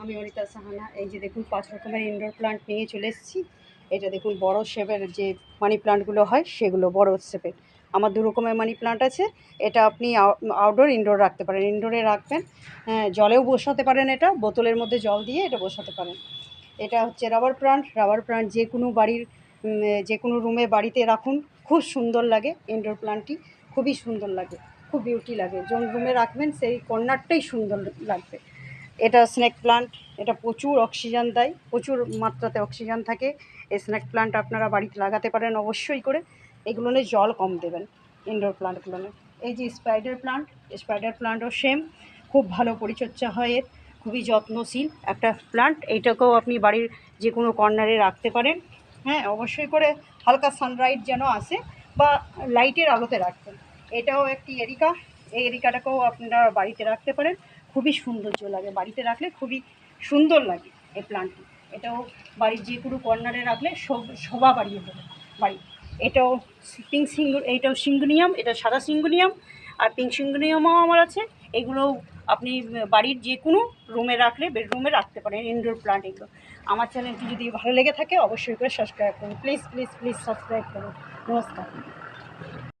আমি অনিতা সাহানা। এই যে দেখুন 5 রকমের ইনডোর প্লান্ট নিয়ে চলে এসেছি। এটা দেখুন বড় শেপের যে মানি প্লান্টগুলো হয় সেগুলো বড় শেপের। আমার 2 রকমের মানি প্লান্ট আছে। এটা আপনি আউটডোর ইনডোর রাখতে পারেন। ইনডোরে রাখবেন, হ্যাঁ, জলেও বসাতে পারেন, এটা বোতলের মধ্যে জল দিয়ে এটা বসাতে পারেন। এটা হচ্ছে রাবার প্লান্ট। রাবার প্লান্ট যে কোনো বাড়ির যে কোনো রুমে বাড়িতে রাখুন, খুব সুন্দর লাগে। ইনডোর প্লান্টটি খুবই সুন্দর লাগে, খুব বিউটি লাগে। যখন রুমে রাখবেন সেই কর্নারটাই সুন্দর লাগবে। এটা স্নেক প্লান্ট। এটা প্রচুর অক্সিজেন দেয়, প্রচুর মাত্রাতে অক্সিজেন থাকে। এই স্নেক প্লান্ট আপনারা বাড়িতে লাগাতে পারেন অবশ্যই করে। এগুলোনে জল কম দেবেন ইনডোর প্লান্টগুলোনে। এই যে স্পাইডার প্লান্ট, স্পাইডার প্লান্টও সেম, খুব ভালো পরিচর্যা হয় এর, খুবই যত্নশীল একটা প্লান্ট। এইটাকেও আপনি বাড়ির যে কোনো কর্নারে রাখতে পারেন। হ্যাঁ, অবশ্যই করে হালকা সানলাইট যেন আসে বা লাইটের আলোতে রাখবেন। এটাও একটি এরিকা। এই এরিকাটাকেও আপনারা বাড়িতে রাখতে পারেন, খুবই সৌন্দর্য লাগে। বাড়িতে রাখলে খুবই সুন্দর লাগে এই প্লান্টটি। এটাও বাড়ির যে কোনো কর্নারে রাখলে শোভা বাড়িয়ে দেবে বাড়ি। এটাও এইটাও সিঙ্গুনিয়াম, এটা সাদা সিঙ্গুনিয়াম, আর পিঙ্ক সিঙ্গুনিয়ামও আমার আছে। এগুলোও আপনি বাড়ির যে কোনো রুমে রাখলে, বেডরুমে রাখতে পারেন ইনডোর প্লান্ট এগুলো। আমার চ্যানেলটি যদি ভালো লেগে থাকে অবশ্যই করে সাবস্ক্রাইব করুন। প্লিজ প্লিজ প্লিজ সাবস্ক্রাইব করুন। নমস্কার।